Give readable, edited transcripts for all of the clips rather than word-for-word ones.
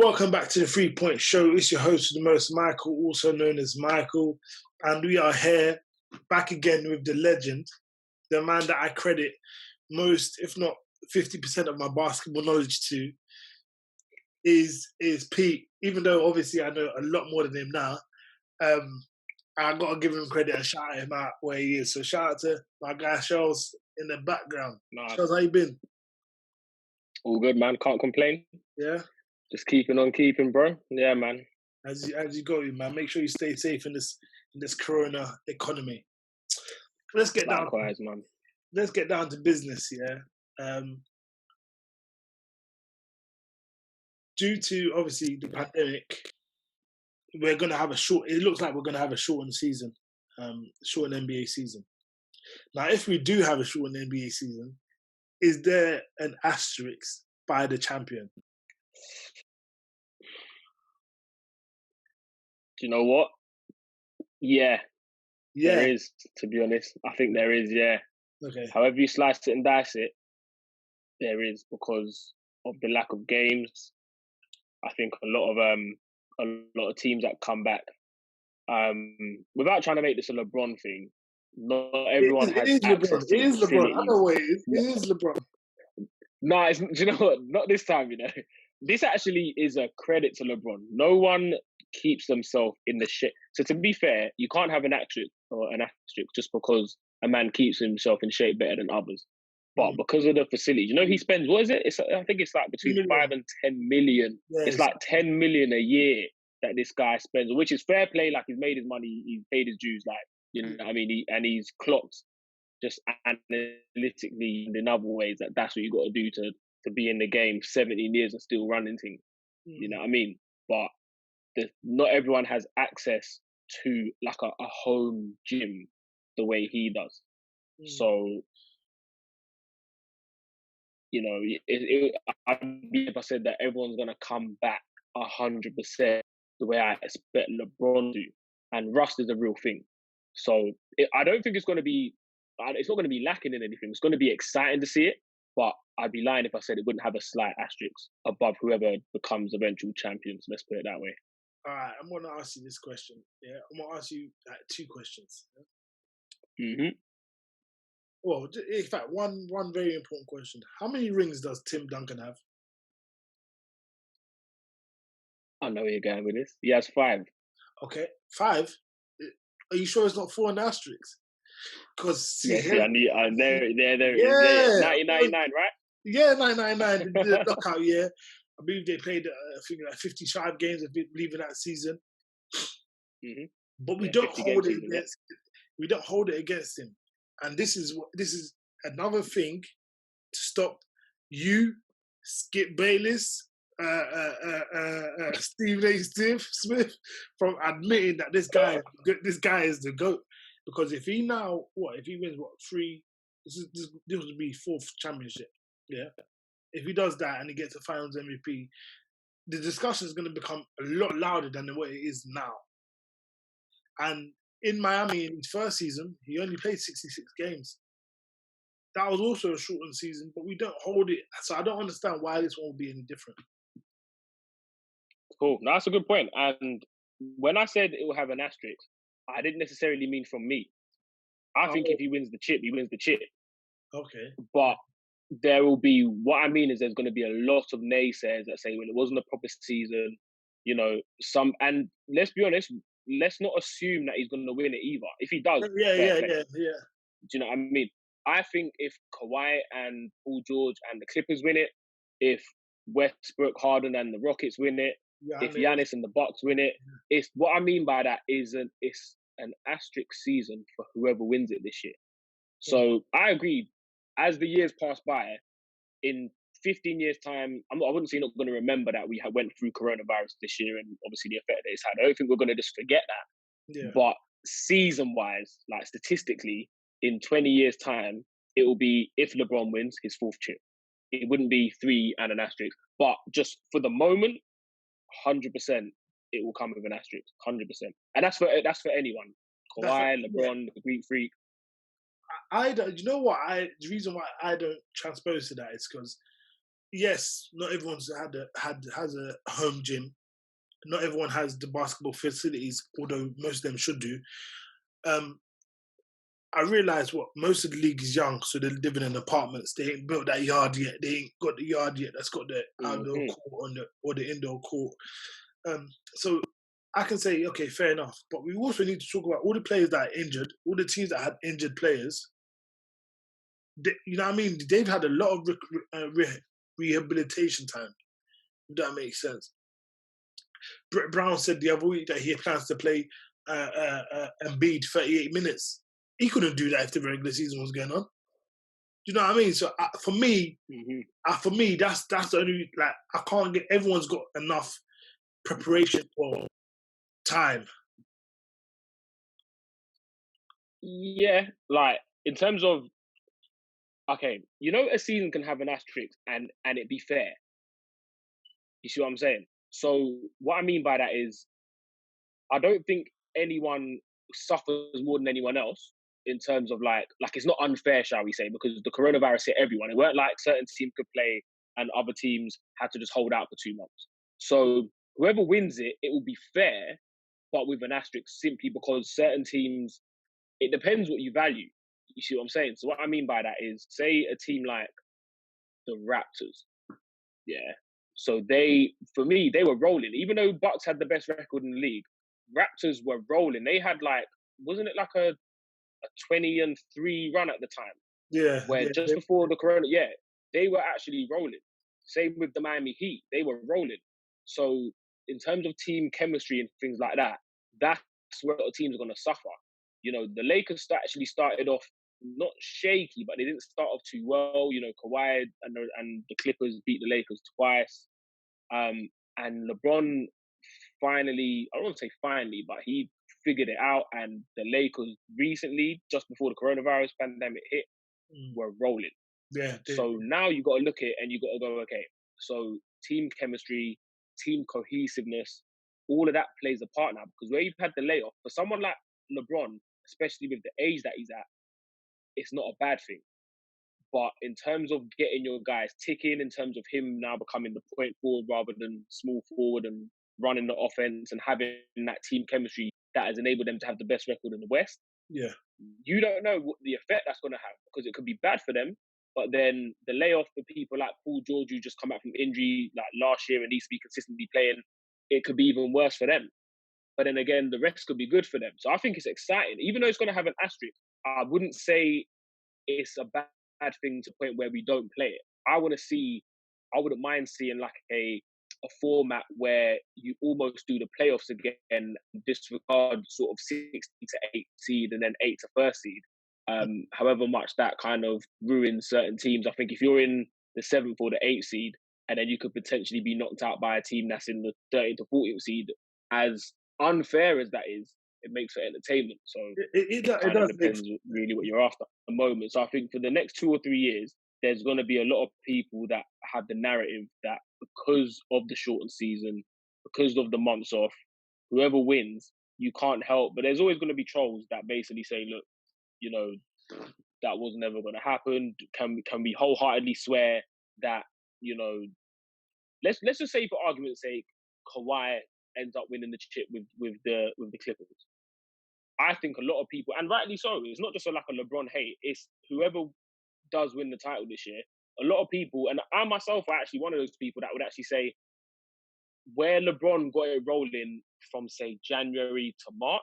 Welcome back to the 3 Point Show. It's your host with the most, Michael, also known as Michael. And we are here back again with the legend, the man that I credit most, if not 50% of my basketball knowledge to, is Pete. Even though obviously I know a lot more than him now, I got to give him credit and shout him out where he is. So shout out to my guy Charles in the background. Nah, Charles, how you been? all good, man. Can't complain. Yeah? Just keeping on keeping, bro. Yeah, man. As you go, man. Make sure you stay safe in this Corona economy. Let's get Likewise, man. Let's get down to business. Yeah. Due to obviously the pandemic, we're gonna have a short. It looks like we're gonna have a shortened season, shortened NBA season. Now, if we do have a shortened NBA season, is there an asterisk by the champion? Do you know what? Yeah, Yeah. there is, to be honest. I think there is, yeah. Okay. However you slice it and dice it, there is, because of the lack of games. I think a lot of teams that come back, without trying to make this a LeBron thing, not everyone has access to it is LeBron. I know what it is. It is LeBron. No, do you know what? Not this time, you know. This actually is a credit to LeBron. No one keeps themselves in the shit. So to be fair, you can't have an asterisk just because a man keeps himself in shape better than others. But because of the facilities, you know, he spends, what is it? I think it's like between 5 and 10 million. Yeah, it's like 10 million a year that this guy spends, which is fair play. Like, he's made his money, he's paid his dues, like, you know what I mean? He's clocked just analytically in other ways that's what you got to do to be in the game 17 years and still running things. You know what I mean? But not everyone has access to like a home gym the way he does. So, you know, if I said that everyone's going to come back 100% the way I expect LeBron to, and rust is a real thing. So I don't think it's not going to be lacking in anything. It's going to be exciting to see it, but I'd be lying if I said it wouldn't have a slight asterisk above whoever becomes eventual champions. Let's put it that way. All right, I'm going to ask you this question. Yeah, I'm going to ask you two questions. Yeah? Well, in fact, one very important question. How many rings does Tim Duncan have? I know where you're going with this. He has 5. Okay, 5? Are you sure it's not 4 and asterisks? Because there is 1999, right? Yeah, 1999, the knockout year. I believe they played, I think, like 55 games, I believe, in that season. But we don't hold it against. We don't hold it against him, and this is another thing to stop you, Skip Bayless, Stephen A. Smith from admitting that this guy is the GOAT. Because if he wins 3, this would be 4th championship. Yeah. If he does that and he gets a Finals MVP, the discussion is going to become a lot louder than what it is now. And in Miami, in his first season, he only played 66 games. That was also a shortened season, but we don't hold it. So I don't understand why this one will be any different. Cool. No, that's a good point. And when I said it will have an asterisk, I didn't necessarily mean from me. I think if he wins the chip, he wins the chip. Okay. But there will be, what I mean is there's going to be a lot of naysayers that say, well, it wasn't a proper season, you know, and let's be honest, let's not assume that he's going to win it either. If he does, yeah. Do you know what I mean? I think if Kawhi and Paul George and the Clippers win it, if Westbrook, Harden and the Rockets win it, if Giannis and the Bucks win it, it's what I mean by that is it's an asterisk season for whoever wins it this year. So I agree. As the years pass by, in 15 years' time, I wouldn't say not going to remember that we went through coronavirus this year and obviously the effect that it's had. I don't think we're going to just forget that. Yeah. But season-wise, like statistically, in 20 years' time, it will be, if LeBron wins, his 4th chip. It wouldn't be 3 and an asterisk. But just for the moment, 100%, it will come with an asterisk, 100%. And that's for anyone. Kawhi, LeBron, the Greek Freak. I don't. You know what? The reason why I don't transpose to that is because yes, not everyone's has a home gym. Not everyone has the basketball facilities, although most of them should do. Um, I realise what most of the league is young, so they're living in apartments. They ain't built that yard yet. They ain't got the yard yet. That's got the outdoor Mm-hmm. court or the indoor court. So I can say, okay, fair enough. But we also need to talk about all the players that are injured, all the teams that had injured players. You know what I mean? They've had a lot of rehabilitation time. If that makes sense. Brett Brown said the other week that he plans to play Embiid 38 minutes. He couldn't do that if the regular season was going on. Do you know what I mean? So for me, that's the only, like, I can't get. Everyone's got enough preparation or time. Yeah, like in terms of, okay, you know, a season can have an asterisk and it be fair. You see what I'm saying? So what I mean by that is, I don't think anyone suffers more than anyone else in terms of like it's not unfair, shall we say, because the coronavirus hit everyone. It weren't like certain teams could play and other teams had to just hold out for 2 months. So whoever wins it, it will be fair, but with an asterisk, simply because certain teams, it depends what you value. You see what I'm saying? So what I mean by that is, say a team like the Raptors, yeah. So for me, they were rolling. Even though Bucks had the best record in the league, Raptors were rolling. They had like, wasn't it like a 20-3 run at the time? Yeah. Where just before the corona, yeah, they were actually rolling. Same with the Miami Heat, they were rolling. So in terms of team chemistry and things like that, that's where the teams are going to suffer. You know, the Lakers actually started off not shaky, but they didn't start off too well. You know, Kawhi and the Clippers beat the Lakers twice. And LeBron finally, I don't want to say finally, but he figured it out. And the Lakers recently, just before the coronavirus pandemic hit, were rolling. Yeah. So now you got to look at it and you got to go, okay, so team chemistry, team cohesiveness, all of that plays a part now, because where you've had the layoff, for someone like LeBron, especially with the age that he's at, it's not a bad thing. But in terms of getting your guys ticking, in terms of him now becoming the point forward rather than small forward and running the offense and having that team chemistry that has enabled them to have the best record in the West, yeah, you don't know what the effect that's going to have, because it could be bad for them. But then the layoff for people like Paul George, who just come back from injury like last year and needs to be consistently playing, it could be even worse for them. But then again, the rest could be good for them. So I think it's exciting. Even though it's going to have an asterisk, I wouldn't say it's a bad thing to the point where we don't play it. I wouldn't mind seeing like a format where you almost do the playoffs again, disregard sort of 60 to 8 seed and then 8 to first seed. However much that kind of ruins certain teams. I think if you're in the 7th or the 8th seed, and then you could potentially be knocked out by a team that's in the 13th to 14th seed, as unfair as that is, it makes for entertainment. So it kind of depends really what you're after at the moment. So I think for the next 2 or 3 years, there's going to be a lot of people that have the narrative that because of the shortened season, because of the months off, whoever wins, you can't help. But there's always going to be trolls that basically say, look, you know, that was never going to happen. Can we wholeheartedly swear that, you know, let's just say for argument's sake, Kawhi ends up winning the chip with the Clippers. I think a lot of people, and rightly so, it's not just like a LeBron hate, it's whoever does win the title this year. A lot of people, and I myself are actually one of those people that would actually say, where LeBron got it rolling from, say, January to March,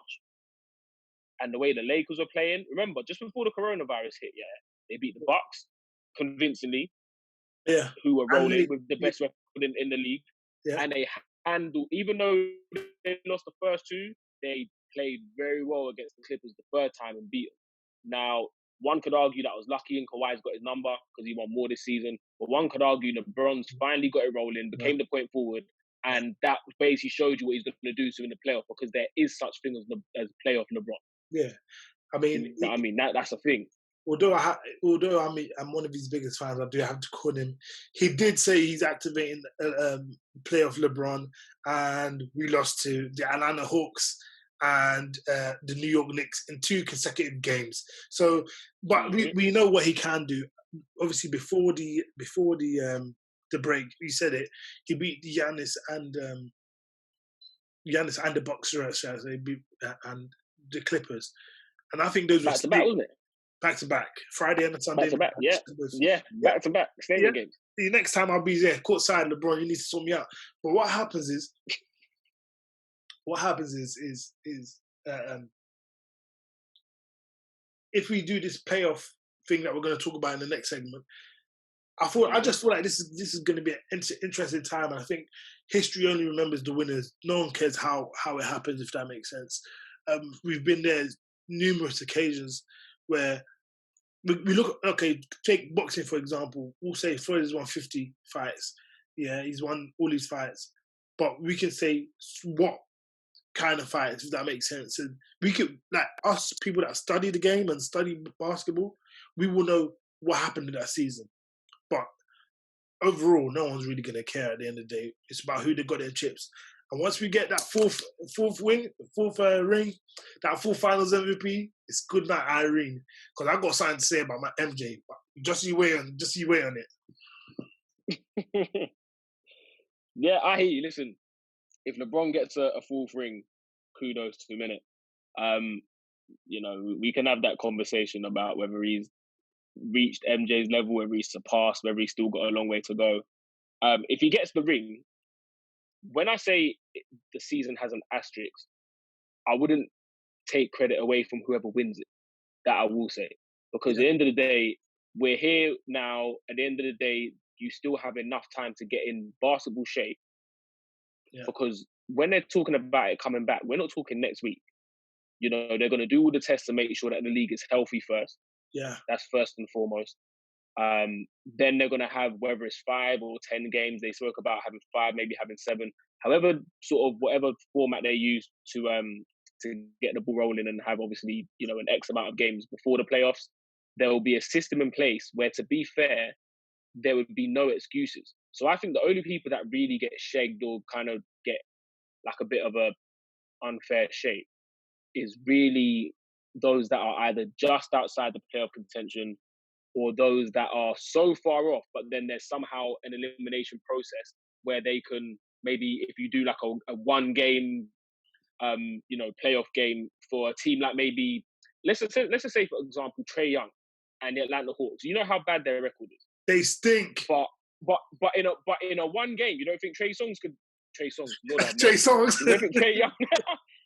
and the way the Lakers were playing, remember, just before the coronavirus hit, yeah, they beat the Bucks convincingly, who were rolling with the best record in the league, and they handled, even though they lost the first 2, they played very well against the Clippers the third time and beat them. Now, one could argue that was lucky and Kawhi's got his number because he won more this season, but one could argue LeBron's finally got it rolling, became the point forward, and that basically showed you what he's going to do in the playoff, because there is such thing as playoff LeBron. Yeah, I mean, you know, I mean that's a thing. Although I'm one of his biggest fans, I do have to call him. He did say he's activating playoff LeBron, and we lost to the Atlanta Hawks and the New York Knicks in 2 consecutive games. So, but we know what he can do. Obviously, before the the break. You said it. He beat Giannis and the Bucks, shall I say, and the Clippers. And I think those were back to back, wasn't it? Back to back, Friday and Sunday. Back to back, back to back. Stadium games. The next time I'll be there, courtside, LeBron, you need to sort me out. But what happens is, if we do this playoff thing that we're going to talk about in the next segment, I just feel like this is going to be an interesting time, and I think history only remembers the winners. No one cares how it happens, if that makes sense. We've been there numerous occasions where we look. Okay, take boxing for example. We'll say Floyd has won 50 fights. Yeah, he's won all these fights, but we can say what kind of fights, if that makes sense. And we could, like us people that study the game and study basketball, we will know what happened in that season. But overall, no one's really going to care at the end of the day. It's about who they got their chips. And once we get that fourth ring, that fourth finals MVP, it's good night, Irene. Because I got something to say about my MJ. But just you wait on it. Yeah, I hear you. Listen, if LeBron gets a fourth ring, kudos to him, innit? We can have that conversation about whether he's reached MJ's level, whether he's surpassed, whether he's still got a long way to go. If he gets the ring, when I say the season has an asterisk, I wouldn't take credit away from whoever wins it. That I will say. Because at the end of the day, we're here now. At the end of the day, you still have enough time to get in basketball shape. Yeah. Because when they're talking about it coming back, we're not talking next week. They're going to do all the tests to make sure that the league is healthy first. Yeah. That's first and foremost. Then they're going to have, whether it's 5 or 10 games, they spoke about having 5, maybe having 7, however, sort of whatever format they use to get the ball rolling and have obviously, an X amount of games before the playoffs. There will be a system in place where, to be fair, there would be no excuses. So I think the only people that really get shagged or kind of get like a bit of a unfair shake is really those that are either just outside the playoff contention or those that are so far off, but then there's somehow an elimination process where they can, maybe if you do like a one game, playoff game for a team like maybe, let's just say for example, Trae Young and the Atlanta Hawks. You know how bad their record is. They stink. But in a one game, you don't think Trey Songz? Trey Songz. You don't think Trae Young?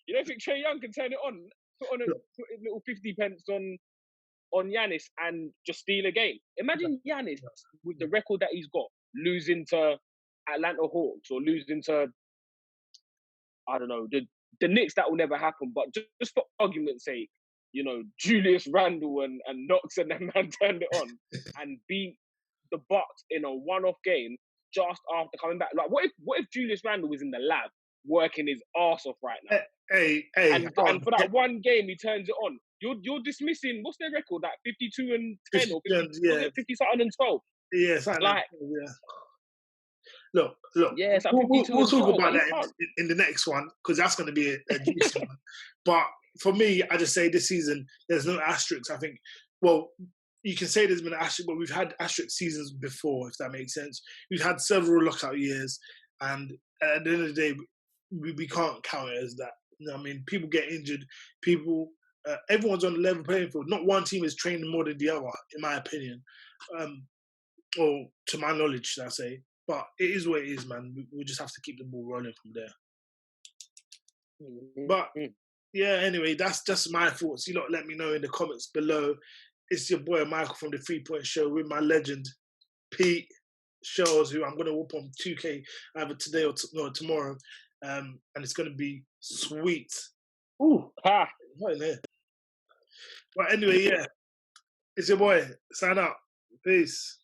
You don't think Trae Young can turn it on, put a little 50 pence on Giannis and just steal a game? Imagine Giannis with the record that he's got, losing to Atlanta Hawks or losing to, I don't know, the Knicks. That will never happen. But just for argument's sake, Julius Randle and Knox and that man turned it on and beat the Bucks in a one-off game just after coming back. Like, what if Julius Randle was in the lab working his arse off right now? And for that one game, he turns it on. You're dismissing, what's their record? Like 52-10 or 50-something-12. Yeah, something like yeah. Look. Yeah, it's like we'll talk about that in the next one, because that's going to be a juicy one. But for me, I just say this season, there's no asterisks. I think, well, you can say there's been an asterisk, but we've had asterisk seasons before, if that makes sense. We've had several lockout years, and at the end of the day, we can't count it as that. I mean, people get injured. Everyone's on a level playing field. Not one team is training more than the other, in my opinion, or to my knowledge, should I say. But it is what it is, man. We just have to keep the ball rolling from there. Mm-hmm. But yeah, anyway, that's just my thoughts. You lot let me know in the comments below. It's your boy Michael from the 3 Point Show with my legend Pete Shows, who I'm going to whoop on 2K either today or tomorrow. And it's going to be sweet. Ooh, ha! Right in there. But anyway, yeah. It's your boy. Sign out. Peace.